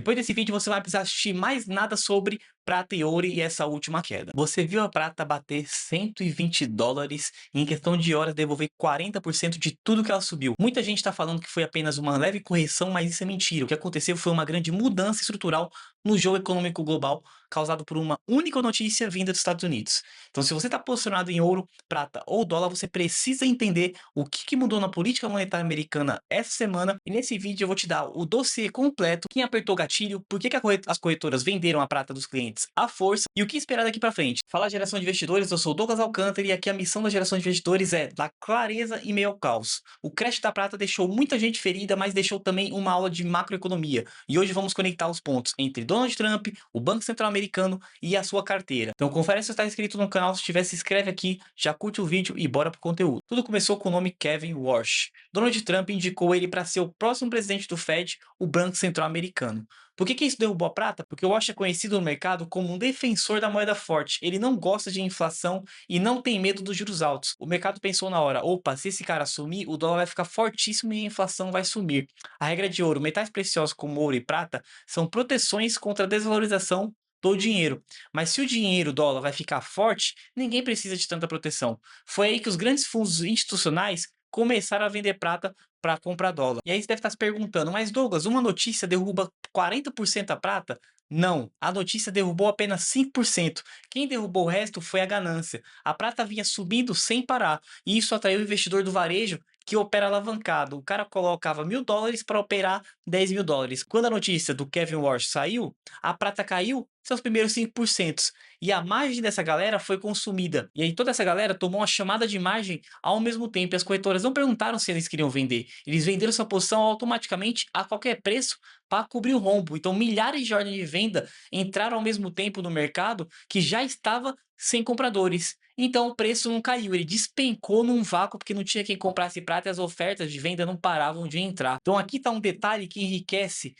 Depois desse vídeo você vai precisar assistir mais nada sobre prata e ouro e essa última queda. Você viu a prata bater US$ 120 e em questão de horas devolver 40% de tudo que ela subiu. Muita gente está falando que foi apenas uma leve correção, mas isso é mentira. O que aconteceu foi uma grande mudança estrutural no jogo econômico global causado por uma única notícia vinda dos Estados Unidos. Então, se você está posicionado em ouro, prata ou dólar, você precisa entender o que mudou na política monetária americana essa semana. E nesse vídeo eu vou te dar o dossiê completo, quem apertou o gatilho, por que as corretoras venderam a prata dos clientes à força e o que esperar daqui para frente. Fala geração de investidores, eu sou o Douglas Alcântara e aqui a missão da geração de investidores é dar clareza em meio ao caos. O crash da prata deixou muita gente ferida, mas deixou também uma aula de macroeconomia. E hoje vamos conectar os pontos entre Donald Trump, o Banco Central Americano e a sua carteira. Então confere se está inscrito no canal, se estiver se inscreve aqui, já curte o vídeo e bora pro conteúdo. Tudo começou com o nome Kevin Warsh. Donald Trump indicou ele para ser o próximo presidente do Fed, o Banco Central Americano. Por que isso derrubou a prata? Porque o Warsh é conhecido no mercado como um defensor da moeda forte. Ele não gosta de inflação e não tem medo dos juros altos. O mercado pensou na hora, opa, se esse cara sumir, o dólar vai ficar fortíssimo e a inflação vai sumir. A regra de ouro, metais preciosos como ouro e prata são proteções contra a desvalorização do dinheiro. Mas se o dinheiro, o dólar, vai ficar forte, ninguém precisa de tanta proteção. Foi aí que os grandes fundos institucionais começaram a vender prata para comprar dólar. E aí você deve estar se perguntando, mas Douglas, uma notícia derruba 40% a prata? Não, a notícia derrubou apenas 5%. Quem derrubou o resto foi a ganância. A prata vinha subindo sem parar, e isso atraiu o investidor do varejo que opera alavancado. O cara colocava US$ 1.000 para operar US$ 10.000. Quando a notícia do Kevin Warsh saiu, a prata caiu seus primeiros 5%. E a margem dessa galera foi consumida. E aí toda essa galera tomou uma chamada de margem ao mesmo tempo. E as corretoras não perguntaram se eles queriam vender. Eles venderam sua posição automaticamente a qualquer preço para cobrir o rombo. Então milhares de ordens de venda entraram ao mesmo tempo no mercado que já estava sem compradores. Então o preço não caiu, ele despencou num vácuo porque não tinha quem comprasse prata e as ofertas de venda não paravam de entrar. Então aqui está um detalhe que enriquece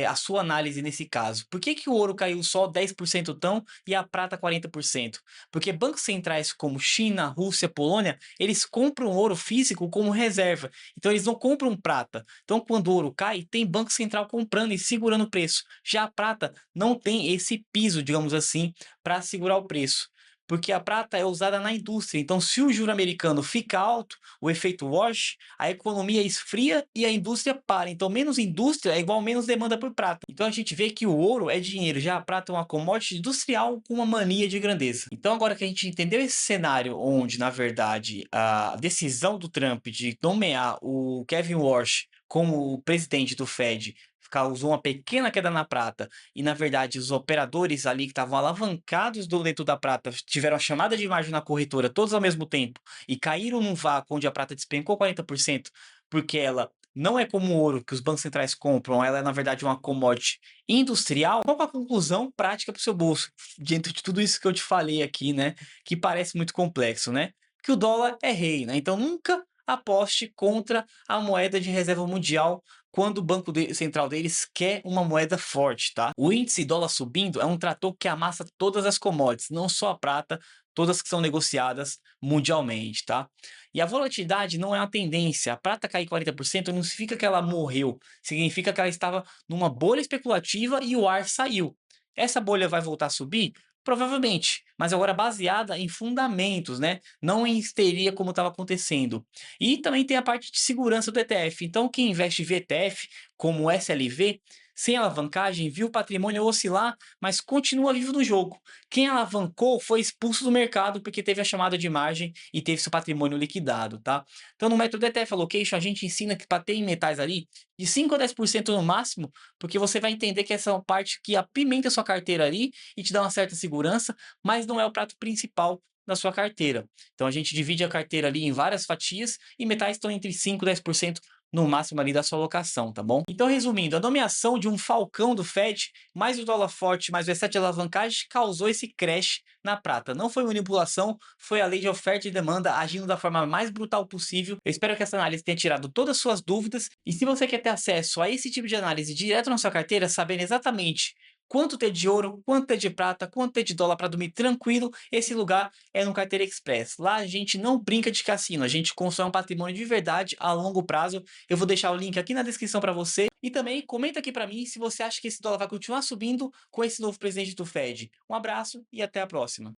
a sua análise nesse caso. Por que o ouro caiu só 10% tão e a prata 40%? Porque bancos centrais como China, Rússia, Polônia, eles compram ouro físico como reserva. Então eles não compram prata. Então quando o ouro cai, tem banco central comprando e segurando o preço. Já a prata não tem esse piso, digamos assim, para segurar o preço. Porque a prata é usada na indústria. Então, se o juro americano fica alto, o efeito wash, a economia esfria e a indústria para. Então, menos indústria é igual a menos demanda por prata. Então, a gente vê que o ouro é dinheiro, já a prata é uma commodity industrial com uma mania de grandeza. Então, agora que a gente entendeu esse cenário onde, na verdade, a decisão do Trump de nomear o Kevin Warsh como presidente do Fed causou uma pequena queda na prata e na verdade os operadores ali que estavam alavancados dentro da prata tiveram a chamada de imagem na corretora todos ao mesmo tempo e caíram num vácuo onde a prata despencou 40% porque ela não é como o ouro que os bancos centrais compram, ela é na verdade uma commodity industrial. Qual é a conclusão prática para o seu bolso diante de tudo isso que eu te falei aqui, né? Que parece muito complexo, né? Que o dólar é rei, né? Então nunca aposte contra a moeda de reserva mundial quando o banco central deles quer uma moeda forte, tá? O índice dólar subindo é um trator que amassa todas as commodities, não só a prata, todas que são negociadas mundialmente, tá? E a volatilidade não é uma tendência. A prata cair 40% não significa que ela morreu, significa que ela estava numa bolha especulativa e o ar saiu. Essa bolha vai voltar a subir? Provavelmente, mas agora baseada em fundamentos, né? Não em histeria como estava acontecendo. E também tem a parte de segurança do ETF. Então, quem investe em ETF, como o SLV, sem alavancagem, viu o patrimônio oscilar, mas continua vivo no jogo. Quem alavancou foi expulso do mercado porque teve a chamada de margem e teve seu patrimônio liquidado, tá? Então, no método ETF Allocation, a gente ensina que para ter em metais ali, de 5 a 10% no máximo, porque você vai entender que essa é uma parte que apimenta a sua carteira ali e te dá uma certa segurança, mas não é o prato principal da sua carteira. Então a gente divide a carteira ali em várias fatias e metais estão entre 5 e 10% no máximo ali da sua alocação, tá bom? Então, resumindo, a nomeação de um falcão do Fed, mais o dólar forte, mais o excesso de alavancagem, causou esse crash na prata. Não foi manipulação, foi a lei de oferta e demanda agindo da forma mais brutal possível. Eu espero que essa análise tenha tirado todas as suas dúvidas. E se você quer ter acesso a esse tipo de análise direto na sua carteira, sabendo exatamente quanto ter de ouro, quanto ter de prata, quanto ter de dólar para dormir tranquilo, esse lugar é no Carteira Express. Lá a gente não brinca de cassino, a gente constrói um patrimônio de verdade a longo prazo. Eu vou deixar o link aqui na descrição para você. E também comenta aqui para mim se você acha que esse dólar vai continuar subindo com esse novo presidente do Fed. Um abraço e até a próxima.